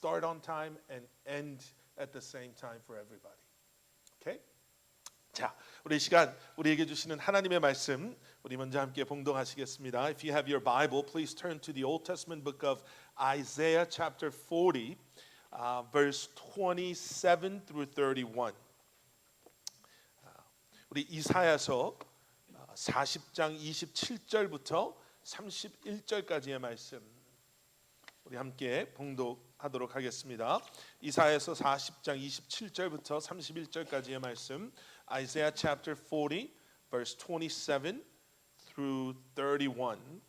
start on time and end at the same time for everybody. Okay? 자, 우리 이 시간 우리에게 주시는 하나님의 말씀 우리 먼저 함께 봉독하시겠습니다. If you have your Bible, please turn to the Old Testament book of Isaiah chapter 40, verse 27 through 31. 우리 이사야서 40장 27절부터 31절까지의 말씀 우리 함께 봉독하도록 하겠습니다. 이사야서 40장 27절부터 31절까지의 말씀 Isaiah chapter 40 verse 27 through 31.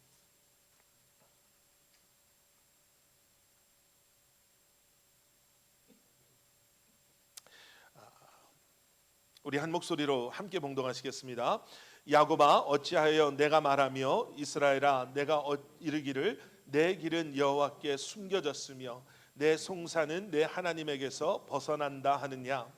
우리 한 목소리로 함께 봉독하시겠습니다. 야곱아 어찌하여 내가 말하며 이스라엘아 내가 이르기를 내 길은 여호와께 숨겨졌으며 내 송사는 내 하나님에게서 벗어난다 하느냐.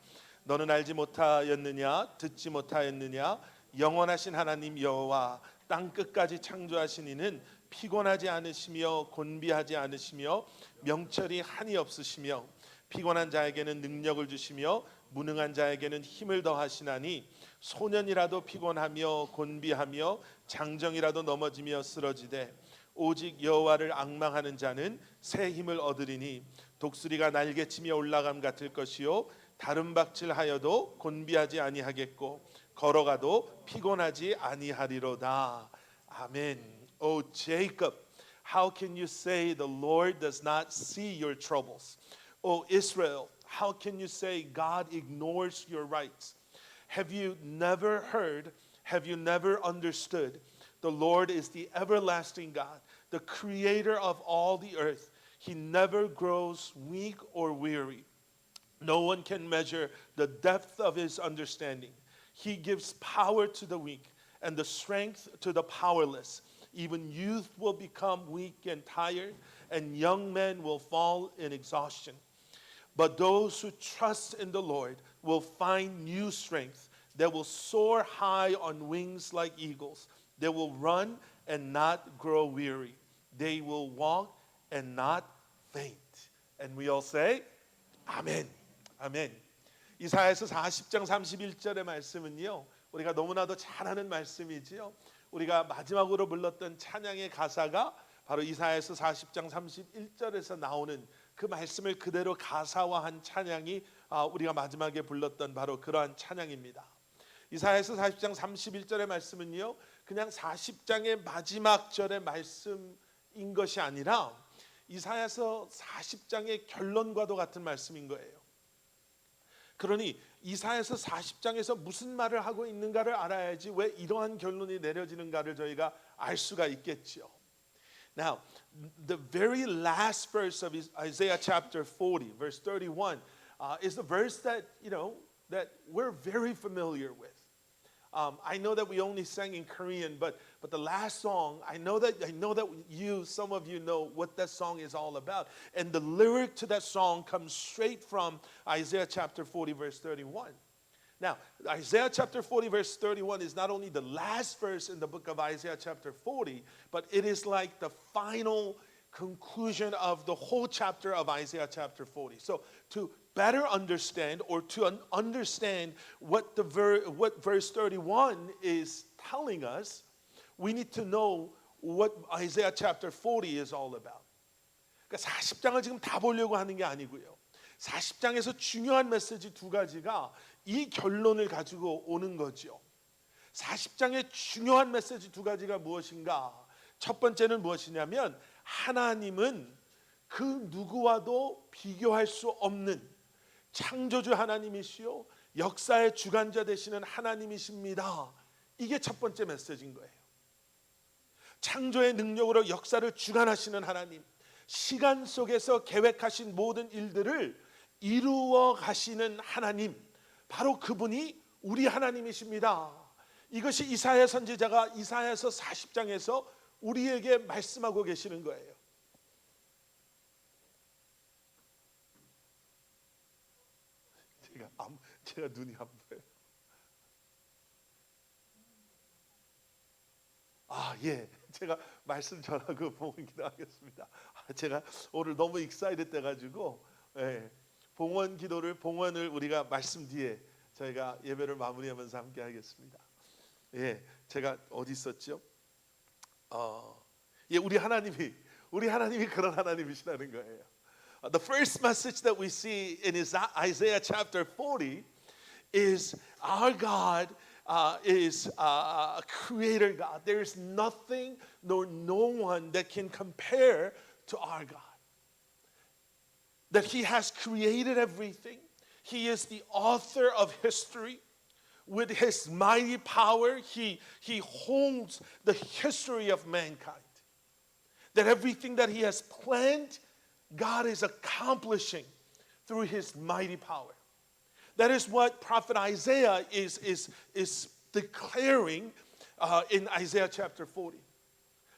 너는 알지 못하였느냐 듣지 못하였느냐. 영원하신 하나님 여호와 땅 끝까지 창조하신 이는 피곤하지 않으시며 곤비하지 않으시며 명철이 한이 없으시며 피곤한 자에게는 능력을 주시며 무능한 자에게는 힘을 더하시나니 소년이라도 피곤하며 곤비하며 장정이라도 넘어지며 쓰러지되 오직 여호와를 앙망하는 자는 새 힘을 얻으리니 독수리가 날개치며 올라감 같을 것이요 다른 박질하여도 곤비하지 아니하겠고 걸어가도 피곤하지 아니하리로다. 아멘. O Jacob, how can you say the Lord does not see your troubles? O Israel, how can you say God ignores your rights? Have you never heard? Have you never understood? The Lord is the everlasting God, the creator of all the earth. He never grows weak or weary. No one can measure the depth of his understanding. He gives power to the weak and the strength to the powerless. Even youth will become weak and tired, and young men will fall in exhaustion. But those who trust in the Lord will find new strength. They will soar high on wings like eagles. They will run and not grow weary. They will walk and not faint. And we all say, 아멘. 아멘. 이사야서 40장 31절의 말씀은요. 우리가 너무나도 잘 아는 말씀이지요. 우리가 마지막으로 불렀던 찬양의 가사가 바로 이사야서 40장 31절에서 나오는 그 말씀을 그대로 가사화한 찬양이 우리가 마지막에 불렀던 바로 그러한 찬양입니다. 이사야서 40장 31절의 말씀은요. 그냥 40장의 마지막 절의 말씀인 것이 아니라 이사야서 40장의 결론과도 같은 말씀인 거예요. 그러니 이사야서 40장에서 무슨 말을 하고 있는가를 알아야지 왜 이러한 결론이 내려지는가를 저희가 알 수가 있겠지요. Now, the very last verse of Isaiah chapter 40, verse 31, is the verse that that we're very familiar with. I know that we only sang in Korean, but the last song, I know that some of you know what that song is all about, and the lyric to that song comes straight from Isaiah chapter 40, verse 31. Now, Isaiah chapter 40 verse 31 is not only the last verse in the book of Isaiah chapter 40, but it is like the final conclusion of the whole chapter of Isaiah chapter 40. So to better understand or to understand what verse 31 is telling us, we need to know what Isaiah chapter 40 is all about. 그러니까 40장을 지금 다 보려고 하는 게 아니고요. 40장에서 중요한 메시지 두 가지가 이 결론을 가지고 오는 거죠. 40장의 중요한 메시지 두 가지가 무엇인가? 첫 번째는 무엇이냐면 하나님은 그 누구와도 비교할 수 없는 창조주 하나님이시요 역사의 주관자 되시는 하나님이십니다. 이게 첫 번째 메시지인 거예요. 창조의 능력으로 역사를 주관하시는 하나님, 시간 속에서 계획하신 모든 일들을 이루어 가시는 하나님, 바로 그분이 우리 하나님이십니다. 이것이 이사야 선지자가 이사야서 40장에서 우리에게 말씀하고 계시는 거예요. 제가 눈이 안 보여요. 예, 제가 말씀 전하고 봉헌 기도하겠습니다. 제가 오늘 너무 익사이드 돼가지고 봉헌을 우리가 말씀 뒤에 저희가 예배를 마무리하면서 함께 하겠습니다. 제가 어디 있었죠? 우리 하나님이 그런 하나님이시라는 거예요. The first message that we see in Isaiah chapter 40 is our God is a creator God. There is nothing nor no one that can compare to our God. That He has created everything. He is the author of history. With His mighty power, He holds the history of mankind. That everything that He has planned, God is accomplishing through His mighty power. That is what Prophet Isaiah is declaring in Isaiah chapter 40.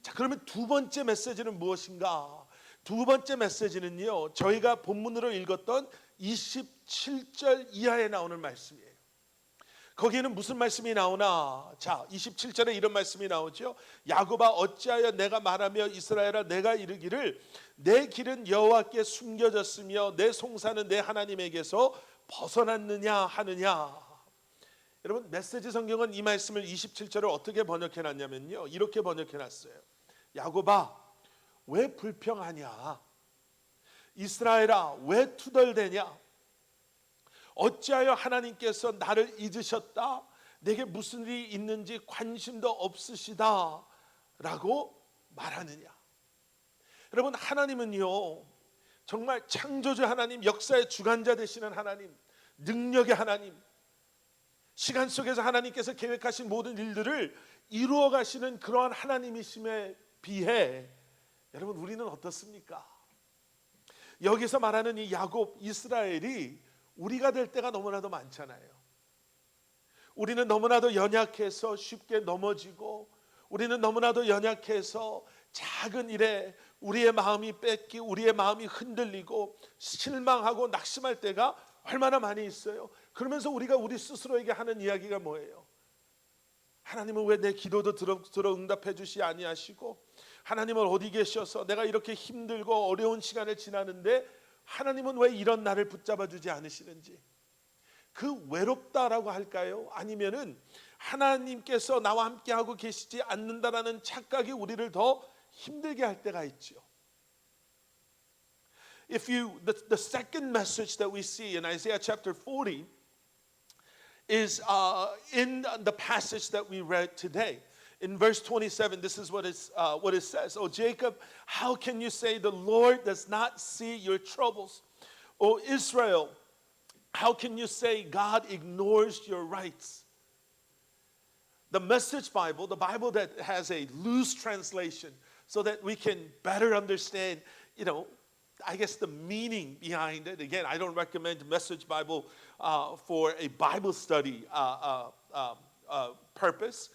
자, 그러면 두 번째 메시지는 무엇인가? 두 번째 메시지는요, 저희가 본문으로 읽었던 27절 이하에 나오는 말씀이에요. 거기에는 무슨 말씀이 나오나? 자, 27절에 이런 말씀이 나오죠. 야곱아 어찌하여 내가 말하며 이스라엘아 내가 이르기를 내 길은 여호와께 숨겨졌으며 내 송사는 내 하나님에게서 벗어났느냐 하느냐. 여러분, 메시지 성경은 이 말씀을 27절을 어떻게 번역해 놨냐면요, 이렇게 번역해 놨어요. 야곱아 왜 불평하냐? 이스라엘아 왜 투덜대냐? 어찌하여 하나님께서 나를 잊으셨다? 내게 무슨 일이 있는지 관심도 없으시다 라고 말하느냐? 여러분, 하나님은요 정말 창조주 하나님, 역사의 주관자 되시는 하나님, 능력의 하나님, 시간 속에서 하나님께서 계획하신 모든 일들을 이루어 가시는 그러한 하나님이심에 비해 여러분 우리는 어떻습니까? 여기서 말하는 이 야곱, 이스라엘이 우리가 될 때가 너무나도 많잖아요. 우리는 너무나도 연약해서 쉽게 넘어지고, 우리는 너무나도 연약해서 작은 일에 우리의 마음이 뺏기고 우리의 마음이 흔들리고 실망하고 낙심할 때가 얼마나 많이 있어요. 그러면서 우리가 우리 스스로에게 하는 이야기가 뭐예요? 하나님은 왜 내 기도도 들어 응답해 주시 아니하시고, 하나님은 어디 계셔서 내가 이렇게 힘들고 어려운 시간을 지나는데 하나님은 왜 이런 나를 붙잡아 주지 않으시는지, 그 외롭다라고 할까요? 아니면은 하나님께서 나와 함께하고 계시지 않는다라는 착각이 우리를 더 힘들게 할 때가 있죠. The second message that we see in Isaiah chapter 40 is in the passage that we read today. In verse 27, this is what it says. O Jacob, how can you say the Lord does not see your troubles? O Israel, how can you say God ignores your rights? The Message Bible, the Bible that has a loose translation so that we can better understand, I guess the meaning behind it. Again, I don't recommend Message Bible for a Bible study purpose,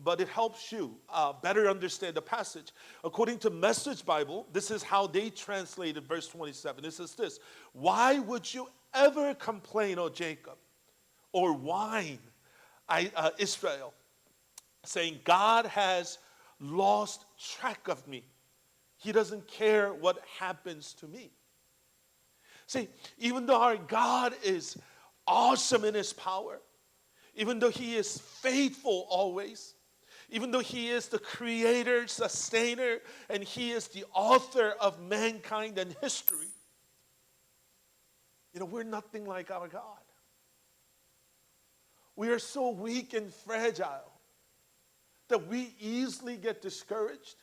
but it helps you better understand the passage. According to Message Bible, this is how they translated verse 27. It says this: why would you ever complain, O Jacob, or whine, Israel, saying, God has lost track of me. He doesn't care what happens to me. See, even though our God is awesome in His power, even though He is faithful always, even though He is the creator, sustainer, and He is the author of mankind and history, we're nothing like our God. We are so weak and fragile that we easily get discouraged.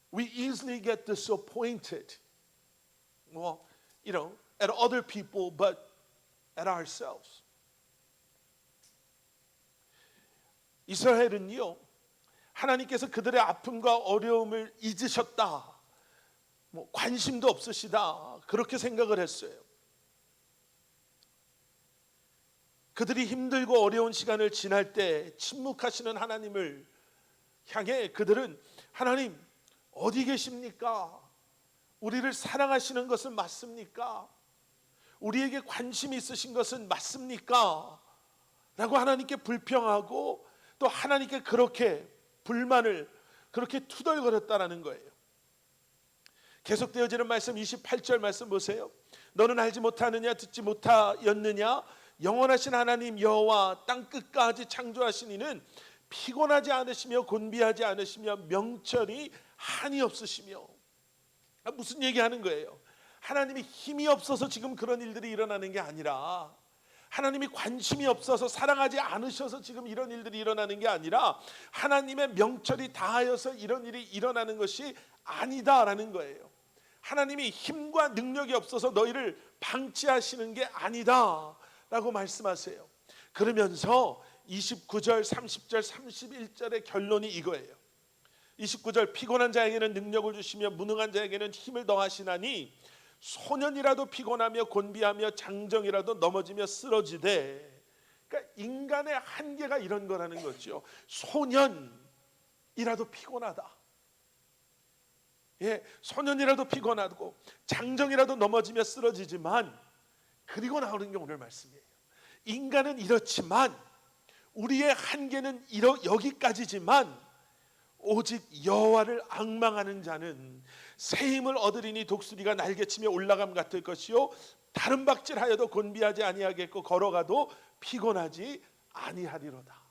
We easily get disappointed. Well, at other people, but at ourselves. 이스라엘은요, 하나님께서 그들의 아픔과 어려움을 잊으셨다, 관심도 없으시다, 그렇게 생각을 했어요. 그들이 힘들고 어려운 시간을 지날 때 침묵하시는 하나님을 향해 그들은 하나님 어디 계십니까? 우리를 사랑하시는 것은 맞습니까? 우리에게 관심이 있으신 것은 맞습니까? 라고 하나님께 불평하고 또 하나님께 그렇게 불만을 그렇게 투덜거렸다라는 거예요. 계속되어지는 말씀 28절 말씀 보세요. 너는 알지 못하느냐 듣지 못하였느냐 영원하신 하나님 여호와 땅 끝까지 창조하신 이는 피곤하지 않으시며 곤비하지 않으시며 명철이 한이 없으시며. 무슨 얘기하는 거예요? 하나님이 힘이 없어서 지금 그런 일들이 일어나는 게 아니라, 하나님이 관심이 없어서 사랑하지 않으셔서 지금 이런 일들이 일어나는 게 아니라, 하나님의 명철이 다하여서 이런 일이 일어나는 것이 아니다라는 거예요. 하나님이 힘과 능력이 없어서 너희를 방치하시는 게 아니다라고 말씀하세요. 그러면서 29절, 30절, 31절의 결론이 이거예요. 29절 피곤한 자에게는 능력을 주시며 무능한 자에게는 힘을 더하시나니 소년이라도 피곤하며 곤비하며 장정이라도 넘어지며 쓰러지되. 그러니까 인간의 한계가 이런 거라는 거죠. 소년이라도 피곤하다. 예, 소년이라도 피곤하고 장정이라도 넘어지며 쓰러지지만, 그리고 나오는 게 오늘 말씀이에요. 인간은 이렇지만 우리의 한계는 여기까지지만 오직 여호와를 앙망하는 자는 새 힘을 얻으리니 독수리가 날개치며 올라감 같을 것이요 다른 박질하여도 곤비하지 아니하겠고 걸어가도 피곤하지 아니하리로다.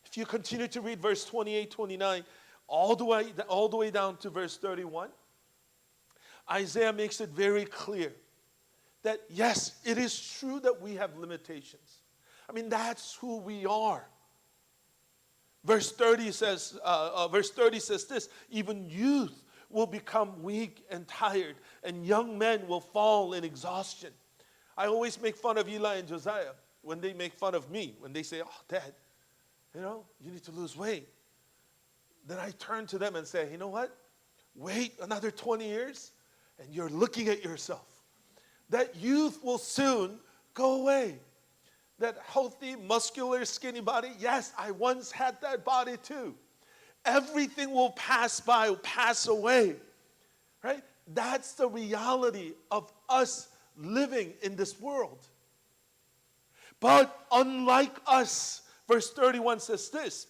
If you continue to read verse 28, 29 all the way down to verse 31, Isaiah makes it very clear that yes, it is true that we have limitations. I mean, that's who we are. Verse 30 says this, even youth will become weak and tired, and young men will fall in exhaustion. I always make fun of Eli and Josiah when they make fun of me, when they say, oh, Dad, you need to lose weight. Then I turn to them and say, you know what? Wait another 20 years, and you're looking at yourself. That youth will soon go away. That healthy, muscular, skinny body, yes, I once had that body too. Everything will pass by, pass away, right? That's the reality of us living in this world. But unlike us, verse 31 says this,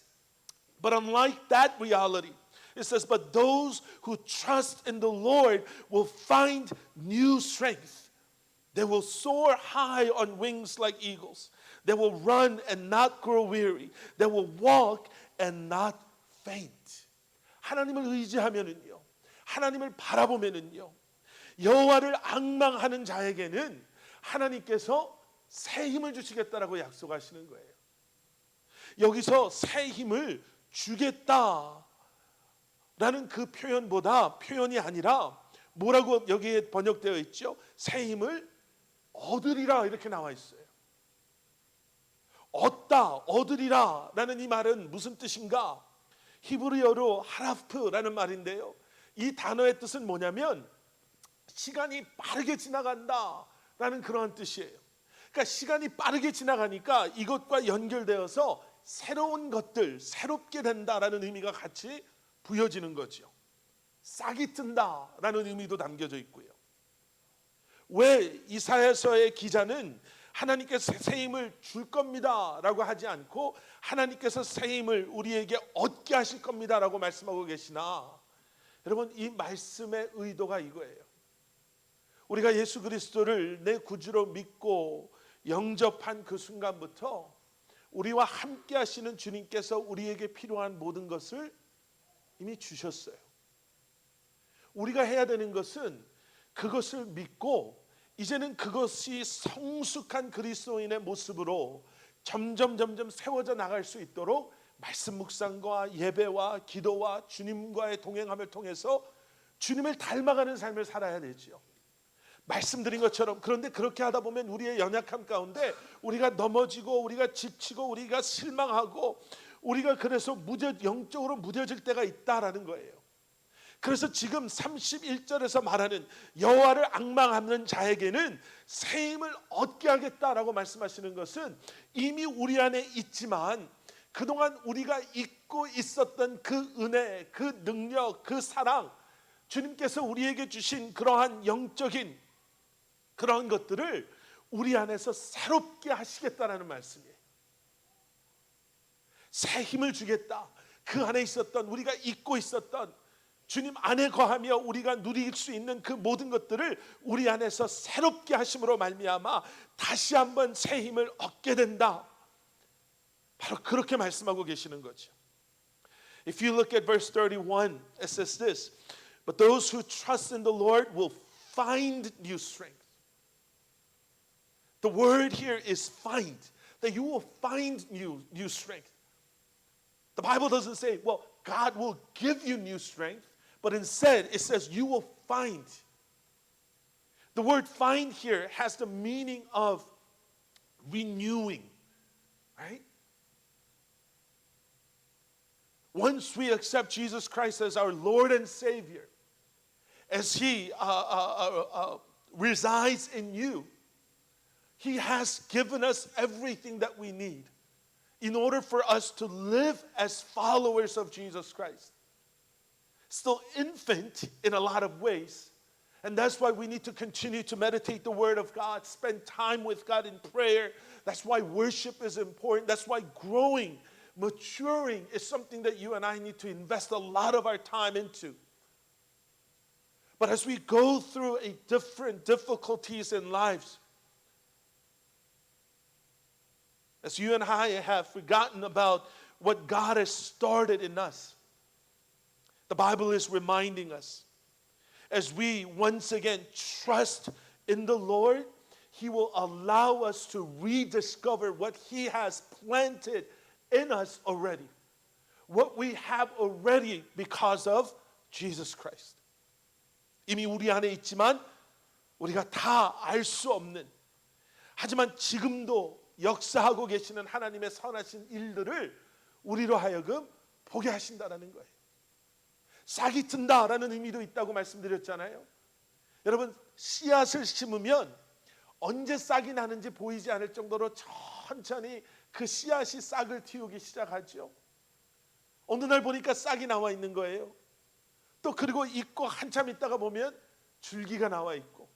but unlike that reality, it says, but those who trust in the Lord will find new strength. They will soar high on wings like eagles. They will run and not grow weary. They will walk and not faint. 하나님을 의지하면은요, 하나님을 바라보면은요, 여호와를 앙망하는 자에게는 하나님께서 새 힘을 주시겠다라고 약속하시는 거예요. 여기서 새 힘을 주겠다라는 그 표현이 아니라 뭐라고 여기에 번역되어 있죠? 새 힘을 얻으리라 이렇게 나와 있어요. 얻으리라 라는 이 말은 무슨 뜻인가? 히브리어로 하라프라는 말인데요, 이 단어의 뜻은 뭐냐면 시간이 빠르게 지나간다 라는 그러한 뜻이에요. 그러니까 시간이 빠르게 지나가니까 이것과 연결되어서 새로운 것들, 새롭게 된다라는 의미가 같이 부여지는 거죠. 싹이 튼다라는 의미도 담겨져 있고요. 왜 이사야서의 기자는 하나님께서 새 힘을 줄 겁니다라고 하지 않고 하나님께서 새 힘을 우리에게 얻게 하실 겁니다라고 말씀하고 계시나? 여러분, 이 말씀의 의도가 이거예요. 우리가 예수 그리스도를 내 구주로 믿고 영접한 그 순간부터 우리와 함께 하시는 주님께서 우리에게 필요한 모든 것을 이미 주셨어요. 우리가 해야 되는 것은 그것을 믿고 이제는 그것이 성숙한 그리스도인의 모습으로 점점 세워져 나갈 수 있도록 말씀 묵상과 예배와 기도와 주님과의 동행함을 통해서 주님을 닮아가는 삶을 살아야 되지요. 말씀드린 것처럼, 그런데 그렇게 하다 보면 우리의 연약함 가운데 우리가 넘어지고 우리가 지치고 우리가 실망하고 우리가 그래서 영적으로 무뎌질 때가 있다라는 거예요. 그래서 지금 31절에서 말하는 여호와를 앙망하는 자에게는 새 힘을 얻게 하겠다라고 말씀하시는 것은 이미 우리 안에 있지만 그동안 우리가 잊고 있었던 그 은혜, 그 능력, 그 사랑, 주님께서 우리에게 주신 그러한 영적인 그러한 것들을 우리 안에서 새롭게 하시겠다라는 말씀이에요. 새 힘을 주겠다. 그 안에 있었던, 우리가 잊고 있었던, 주님 안에 거하며 우리가 누릴 수 있는 그 모든 것들을 우리 안에서 새롭게 하심으로 말미암아 다시 한번 새 힘을 얻게 된다. 바로 그렇게 말씀하고 계시는 거죠. If you look at verse 31, it says this: But those who trust in the Lord will find new strength. The word here is find, that you will find new strength. The Bible doesn't say, well, God will give you new strength, but instead it says you will find. The word find here has the meaning of renewing, right? Once we accept Jesus Christ as our Lord and Savior, as He resides in you, He has given us everything that we need in order for us to live as followers of Jesus Christ. Still infant in a lot of ways. And that's why we need to continue to meditate the Word of God, spend time with God in prayer. That's why worship is important. That's why growing, maturing is something that you and I need to invest a lot of our time into. But as we go through a different difficulties in lives, as you and I have forgotten about what God has started in us, the Bible is reminding us, as we once again trust in the Lord, He will allow us to rediscover what He has planted in us already. What we have already because of Jesus Christ. 이미 우리 안에 있지만 우리가 다 알 수 없는, 하지만 지금도 역사하고 계시는 하나님의 선하신 일들을 우리로 하여금 보게 하신다라는 거예요. 싹이 튼다라는 의미도 있다고 말씀드렸잖아요. 여러분, 씨앗을 심으면 언제 싹이 나는지 보이지 않을 정도로 천천히 그 씨앗이 싹을 틔우기 시작하죠. 어느 날 보니까 싹이 나와 있는 거예요. 또 그리고 있고 한참 있다가 보면 줄기가 나와 있고,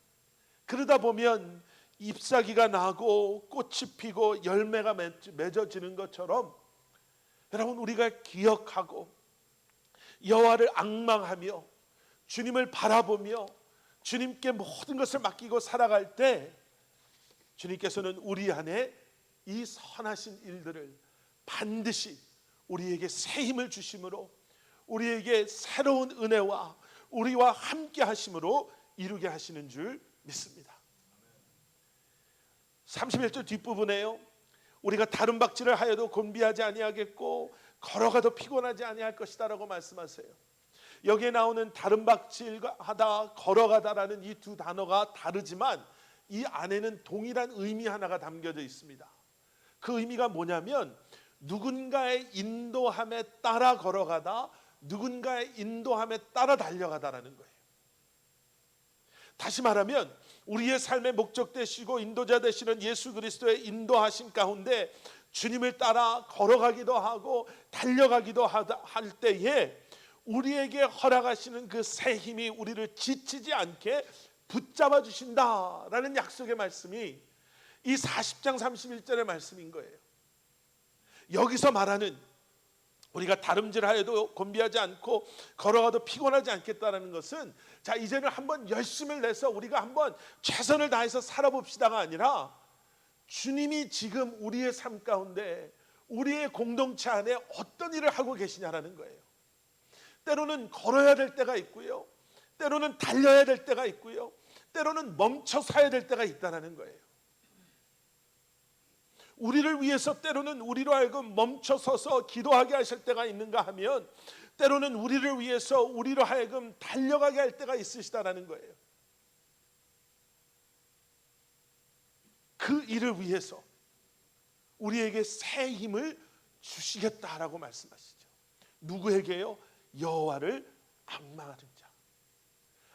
그러다 보면 잎사귀가 나고 꽃이 피고 열매가 맺어지는 것처럼, 여러분, 우리가 기억하고 여호와를 앙망하며 주님을 바라보며 주님께 모든 것을 맡기고 살아갈 때 주님께서는 우리 안에 이 선하신 일들을 반드시 우리에게 새 힘을 주심으로, 우리에게 새로운 은혜와 우리와 함께 하심으로 이루게 하시는 줄 믿습니다. 31절 뒷부분에요, 우리가 다른 박질을 하여도 곤비하지 아니하겠고 걸어가도 피곤하지 아니할 것이다 라고 말씀하세요. 여기에 나오는 다른 박질하다, 걸어가다라는 이 두 단어가 다르지만 이 안에는 동일한 의미 하나가 담겨져 있습니다. 그 의미가 뭐냐면 누군가의 인도함에 따라 걸어가다, 누군가의 인도함에 따라 달려가다라는 거예요. 다시 말하면 우리의 삶의 목적 되시고 인도자 되시는 예수 그리스도의 인도하심 가운데 주님을 따라 걸어가기도 하고 달려가기도 할 때에 우리에게 허락하시는 그 새 힘이 우리를 지치지 않게 붙잡아 주신다라는 약속의 말씀이 이 40장 31절의 말씀인 거예요. 여기서 말하는 우리가 다름질하여도 곤비하지 않고 걸어가도 피곤하지 않겠다라는 것은, 자 이제는 한번 열심을 내서 우리가 한번 최선을 다해서 살아봅시다가 아니라, 주님이 지금 우리의 삶 가운데 우리의 공동체 안에 어떤 일을 하고 계시냐라는 거예요. 때로는 걸어야 될 때가 있고요, 때로는 달려야 될 때가 있고요, 때로는 멈춰 서야 될 때가 있다는 거예요. 우리를 위해서 때로는 우리로 하여금 멈춰 서서 기도하게 하실 때가 있는가 하면, 때로는 우리를 위해서 우리로 하여금 달려가게 할 때가 있으시다라는 거예요. 그 일을 위해서 우리에게 새 힘을 주시겠다라고 말씀하시죠. 누구에게요? 여호와를 앙망하는 자.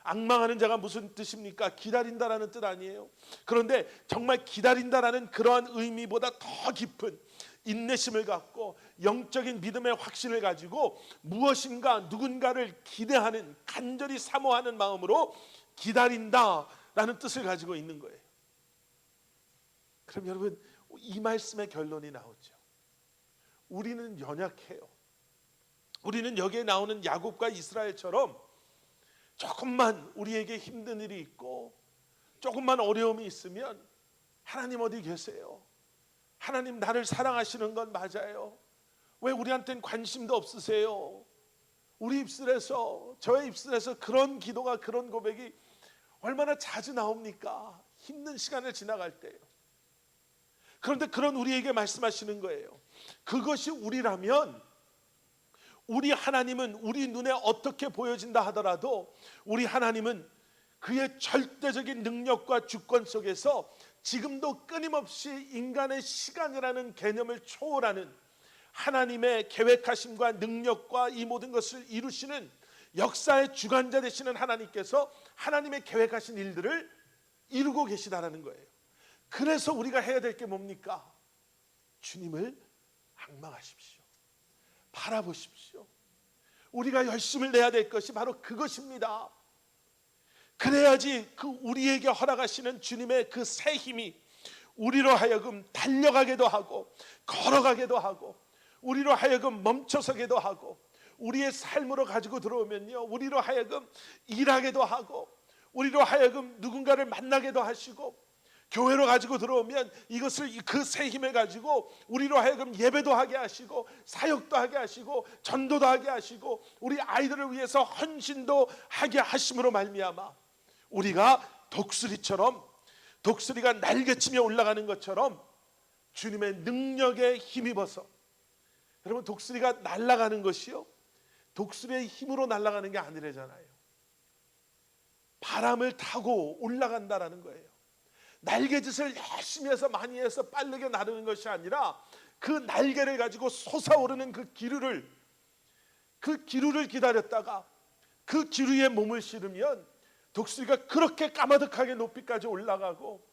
앙망하는 자가 무슨 뜻입니까? 기다린다라는 뜻 아니에요. 그런데 정말 기다린다라는 그러한 의미보다 더 깊은 인내심을 갖고 영적인 믿음의 확신을 가지고 무엇인가 누군가를 기대하는, 간절히 사모하는 마음으로 기다린다라는 뜻을 가지고 있는 거예요. 그럼 여러분, 이 말씀의 결론이 나오죠. 우리는 연약해요. 우리는 여기에 나오는 야곱과 이스라엘처럼 조금만 우리에게 힘든 일이 있고 조금만 어려움이 있으면 하나님 어디 계세요? 하나님 나를 사랑하시는 건 맞아요. 왜 우리한테는 관심도 없으세요? 우리 입술에서, 저의 입술에서 그런 기도가, 그런 고백이 얼마나 자주 나옵니까? 힘든 시간을 지나갈 때요. 그런데 그런 우리에게 말씀하시는 거예요. 그것이 우리라면, 우리 하나님은 우리 눈에 어떻게 보여진다 하더라도 우리 하나님은 그의 절대적인 능력과 주권 속에서 지금도 끊임없이 인간의 시간이라는 개념을 초월하는 하나님의 계획하심과 능력과 이 모든 것을 이루시는 역사의 주관자 되시는 하나님께서 하나님의 계획하신 일들을 이루고 계시다라는 거예요. 그래서 우리가 해야 될 게 뭡니까? 주님을 앙망하십시오. 바라보십시오. 우리가 열심을 내야 될 것이 바로 그것입니다. 그래야지 그 우리에게 허락하시는 주님의 그 새 힘이 우리로 하여금 달려가게도 하고 걸어가게도 하고 우리로 하여금 멈춰서게도 하고 우리의 삶으로 가지고 들어오면요, 우리로 하여금 일하게도 하고 우리로 하여금 누군가를 만나게도 하시고 교회로 가지고 들어오면 이것을 그 새 힘을 가지고 우리로 하여금 예배도 하게 하시고 사역도 하게 하시고 전도도 하게 하시고 우리 아이들을 위해서 헌신도 하게 하심으로 말미암아 우리가 독수리가 날개치며 올라가는 것처럼 주님의 능력에 힘입어서, 여러분 독수리가 날아가는 것이요, 독수리의 힘으로 날아가는 게 아니래잖아요. 바람을 타고 올라간다라는 거예요. 날개짓을 열심히 해서 많이 해서 빠르게 나르는 것이 아니라 그 날개를 가지고 솟아오르는 그 기류를 기다렸다가 그 기류에 몸을 실으면 독수리가 그렇게 까마득하게 높이까지 올라가고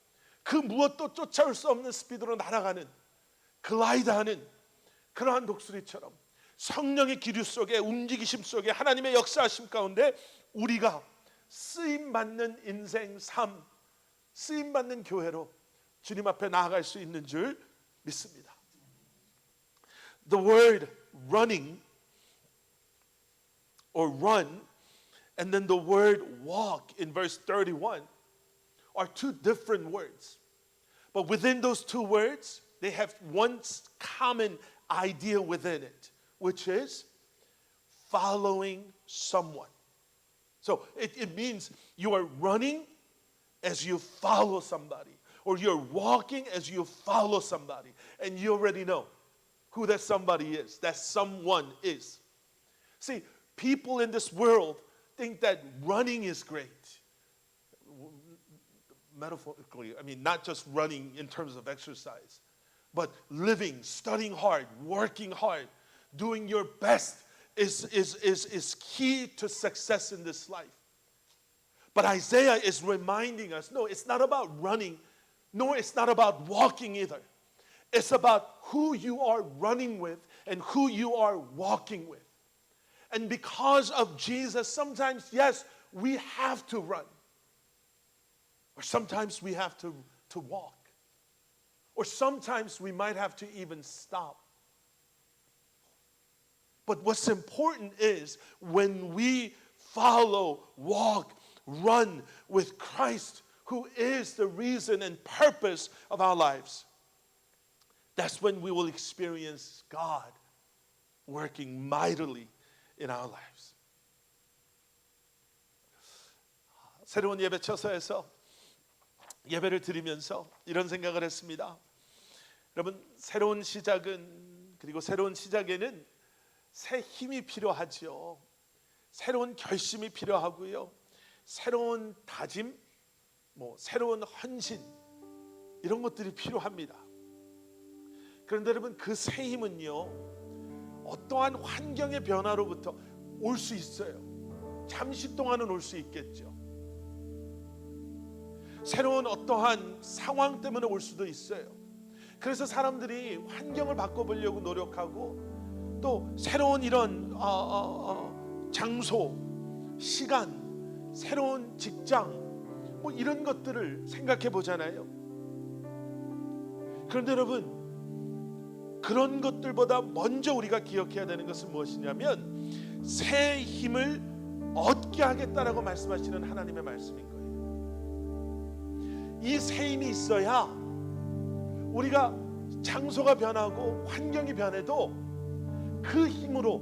그 무엇도 쫓아올 수 없는 스피드로 날아가는, 글라이드하는 그러한 독수리처럼 성령의 기류 속에, 움직이심 속에, 하나님의 역사하심 가운데 우리가 쓰임받는 인생, 삶, 쓰임받는 교회로 주님 앞에 나아갈 수 있는 줄 믿습니다. The word running or run and then the word walk in verse 31 are two different words. But within those two words, they have one common idea within it, which is following someone. So it means you are running as you follow somebody, or you're walking as you follow somebody, and you already know who that somebody is, that someone is. See, people in this world think that running is great. Metaphorically, I mean, not just running in terms of exercise, but living, studying hard, working hard, doing your best is key to success in this life. But Isaiah is reminding us, no, it's not about running, nor it's not about walking either. It's about who you are running with and who you are walking with. And because of Jesus, sometimes, yes, we have to run. Or sometimes we have to walk. Or sometimes we might have to even stop. But what's important is when we follow, walk, run with Christ, who is the reason and purpose of our lives, that's when we will experience God working mightily in our lives. 새로운 예배 처소에서 예배를 드리면서 이런 생각을 했습니다. 여러분, 새로운 시작은, 그리고 새로운 시작에는 새 힘이 필요하지요. 새로운 결심이 필요하고요. 새로운 다짐, 새로운 헌신, 이런 것들이 필요합니다. 그런데 여러분, 그 새 힘은요, 어떠한 환경의 변화로부터 올 수 있어요. 잠시 동안은 올 수 있겠죠. 새로운 어떠한 상황 때문에 올 수도 있어요. 그래서 사람들이 환경을 바꿔보려고 노력하고 또 새로운 이런 장소, 시간, 새로운 직장, 이런 것들을 생각해 보잖아요. 그런데 여러분, 그런 것들보다 먼저 우리가 기억해야 되는 것은 무엇이냐면 새 힘을 얻게 하겠다라고 말씀하시는 하나님의 말씀인 거예요. 이 새 힘이 있어야 우리가 장소가 변하고 환경이 변해도 그 힘으로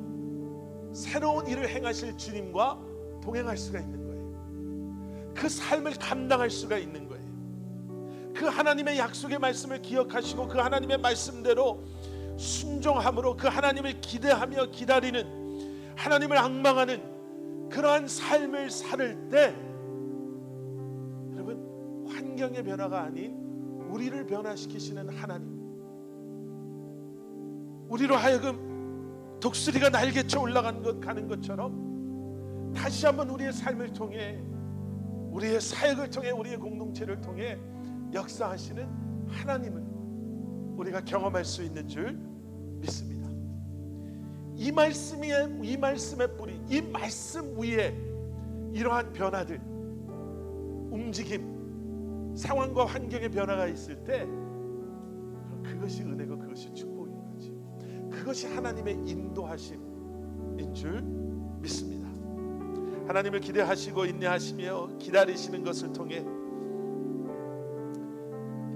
새로운 일을 행하실 주님과 동행할 수가 있는 거예요. 그 삶을 감당할 수가 있는 거예요. 그 하나님의 약속의 말씀을 기억하시고 그 하나님의 말씀대로 순종함으로 그 하나님을 기대하며 기다리는, 하나님을 앙망하는 그러한 삶을 살 때 여러분, 환경의 변화가 아닌 우리를 변화시키시는 하나님, 우리로 하여금 독수리가 날개쳐 가는 것처럼 다시 한번 우리의 삶을 통해, 우리의 사역을 통해, 우리의 공동체를 통해 역사하시는 하나님을 우리가 경험할 수 있는 줄 믿습니다. 이 말씀의 뿌리, 이 말씀 위에 이러한 변화들, 움직임, 상황과 환경의 변화가 있을 때 그것이 은혜고 그것이 축복인 거지. 그것이 하나님의 인도하심인 줄 믿습니다. 하나님을 기대하시고 인내하시며 기다리시는 것을 통해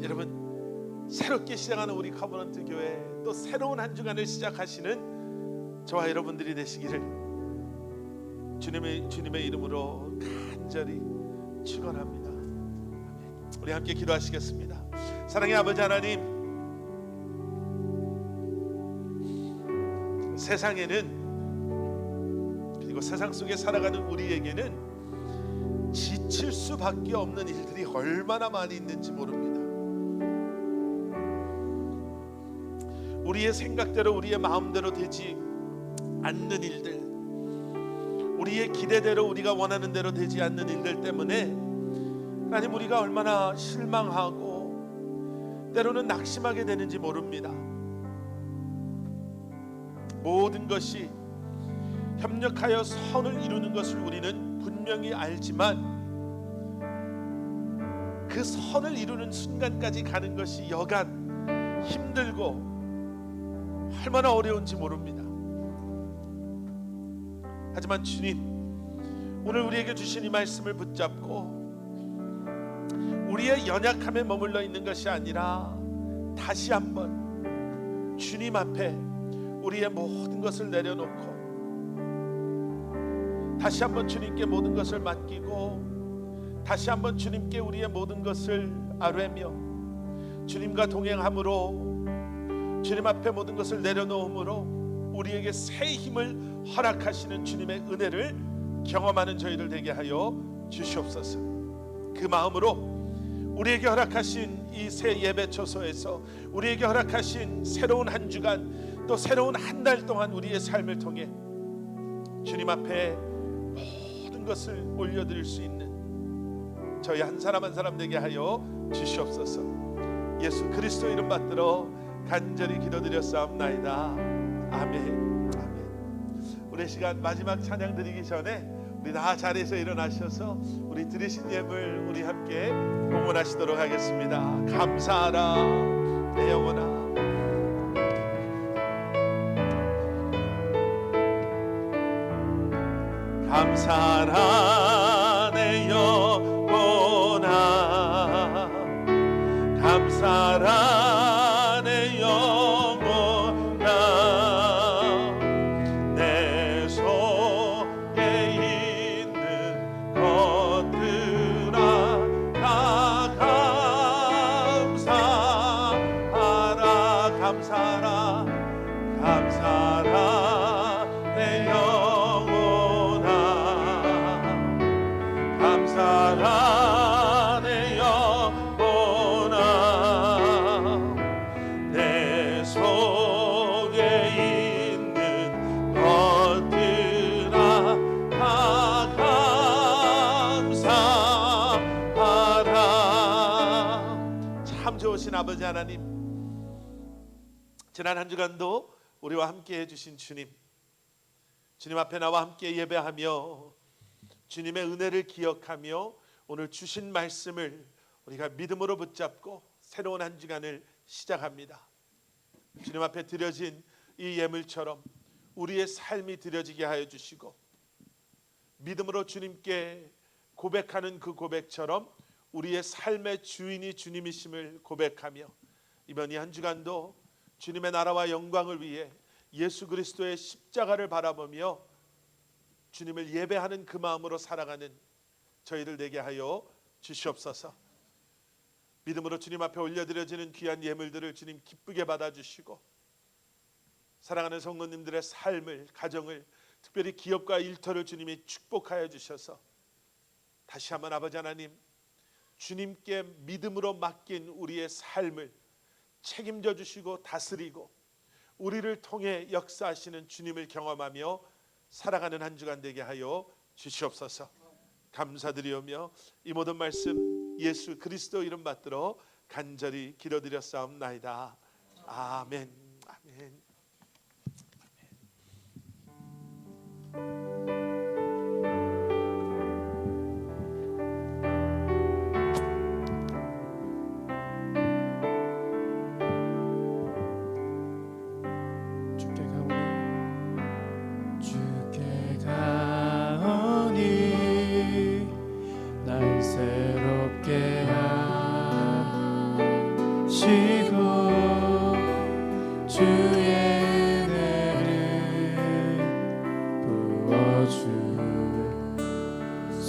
여러분, 새롭게 시작하는 우리 커버넌트 교회, 또 새로운 한 주간을 시작하시는 저와 여러분들이 되시기를 주님의 이름으로 간절히 축원합니다. 아멘. 우리 함께 기도하시겠습니다. 사랑의 아버지 하나님, 세상에는, 그리고 세상 속에 살아가는 우리에게는 지칠 수밖에 없는 일들이 얼마나 많이 있는지 모릅니다. 우리의 생각대로, 우리의 마음대로 되지 않는 일들, 우리의 기대대로, 우리가 원하는 대로 되지 않는 일들 때문에 하나님, 우리가 얼마나 실망하고 때로는 낙심하게 되는지 모릅니다. 모든 것이 협력하여 선을 이루는 것을 우리는 분명히 알지만 그 선을 이루는 순간까지 가는 것이 여간 힘들고 얼마나 어려운지 모릅니다. 하지만 주님, 오늘 우리에게 주신 이 말씀을 붙잡고 우리의 연약함에 머물러 있는 것이 아니라 다시 한번 주님 앞에 우리의 모든 것을 내려놓고 다시 한번 주님께 모든 것을 맡기고 다시 한번 주님께 우리의 모든 것을 아뢰며 주님과 동행함으로, 주님 앞에 모든 것을 내려놓음으로 우리에게 새 힘을 허락하시는 주님의 은혜를 경험하는 저희들 되게 하여 주시옵소서. 그 마음으로 우리에게 허락하신 이 새 예배 초소에서 우리에게 허락하신 새로운 한 주간, 또 새로운 한 달 동안 우리의 삶을 통해 주님 앞에 모든 것을 올려드릴 수 있는 저희 한 사람 한 사람 되게 하여 주시옵소서. 예수 그리스도 이름 받들어 간절히 기도드렸사옵나이다. 아멘. 아멘. 우리 시간 마지막 찬양 드리기 전에 우리 다 자리에서 일어나셔서 우리 드리신 예물 우리 함께 공헌하시도록 하겠습니다. 감사하라 내 영혼아. 감사하라 내 영혼아. 감사하라 내 영혼아. 내 속에 있는 것들아 다 감사하라. 감사하라. 감사하라 내 영혼아. 감사하라 내 영혼아. 내 속에 있는 것들아 다 감사하라. 참 좋으신 아버지 하나님, 지난 한 주간도 우리와 함께 해주신 주님, 주님 앞에 나와 함께 예배하며 주님의 은혜를 기억하며 오늘 주신 말씀을 우리가 믿음으로 붙잡고 새로운 한 주간을 시작합니다. 주님 앞에 드려진 이 예물처럼 우리의 삶이 드려지게 하여 주시고, 믿음으로 주님께 고백하는 그 고백처럼 우리의 삶의 주인이 주님이심을 고백하며, 이번 이 한 주간도 주님의 나라와 영광을 위해 예수 그리스도의 십자가를 바라보며 주님을 예배하는 그 마음으로 살아가는 저희들 되게 하여 주시옵소서. 믿음으로 주님 앞에 올려드려지는 귀한 예물들을 주님 기쁘게 받아주시고, 사랑하는 성도님들의 삶을, 가정을, 특별히 기업과 일터를 주님이 축복하여 주셔서 다시 한번 아버지 하나님, 주님께 믿음으로 맡긴 우리의 삶을 책임져 주시고 다스리고 우리를 통해 역사하시는 주님을 경험하며 살아가는 한 주간 되게 하여 주시옵소서. 감사드리오며 이 모든 말씀 예수 그리스도 이름 받들어 간절히 기도드렸사옵나이다. 아멘. 아멘. 주께 가오니 날 새롭게 하시고 주의 은혜를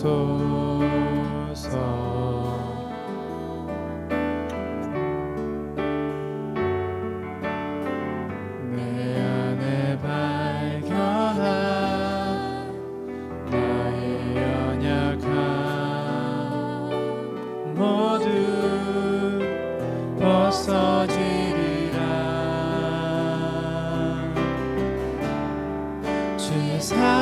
부어주소서. 내 안에 발견한 나의 연약함 모두 벗어지리라. 주의 사랑으로,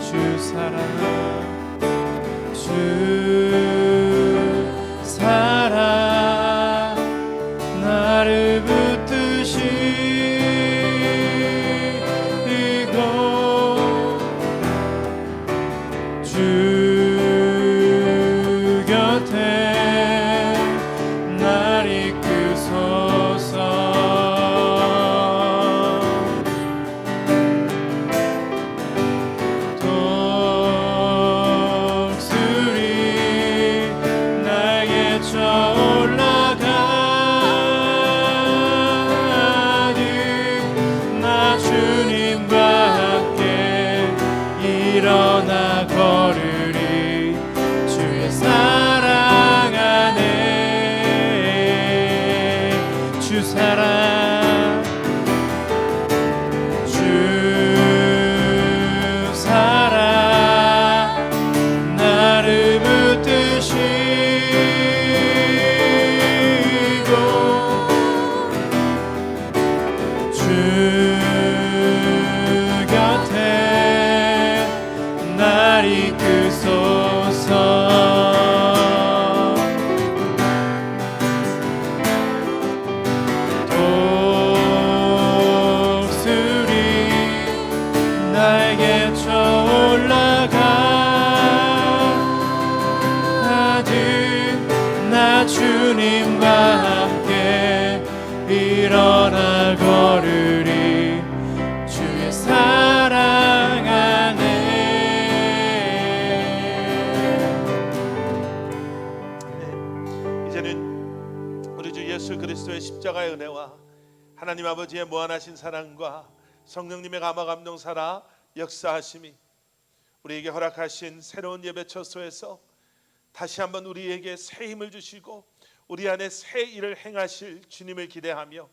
주 사랑, 주 사랑 나를 붙드시고 주 곁에 날 이끄소서. 독수리 날개 쳐올라가듯 나 주님과 함께 일어나 걸으리. 주의 사랑 안에, 주 사랑, 주 사랑 나를 붙드시고 주 곁에 날 이끄소서. 독수리 날개 쳐올라가듯 나 주님과 함께 일어나 걸으리. 주의 사랑 안에. 이제는 우리 주 예수 그리스도의 십자가의 은혜와 하나님 아버지의 무한하신 사랑과 성령님의 감화 감동 살아 역사하심이 우리에게 허락하신 새로운 예배 처소에서 다시 한번 우리에게 새 힘을 주시고 우리 안에 새 일을 행하실 주님을 기대하며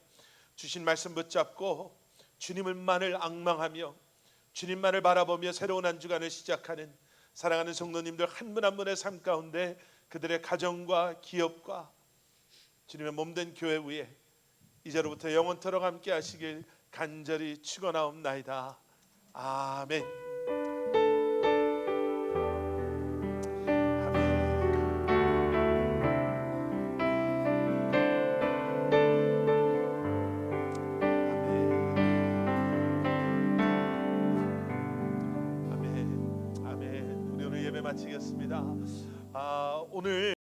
주신 말씀 붙잡고 주님만을 앙망하며 주님만을 바라보며 새로운 한 주간을 시작하는 사랑하는 성도님들 한 분 한 분의 삶 가운데 그들의 가정과 기업과 주님의 몸된 교회 위에 이제로부터 영원토록 함께 하시길 간절히 축원하옵나이다. 아멘. 마치겠습니다. 오늘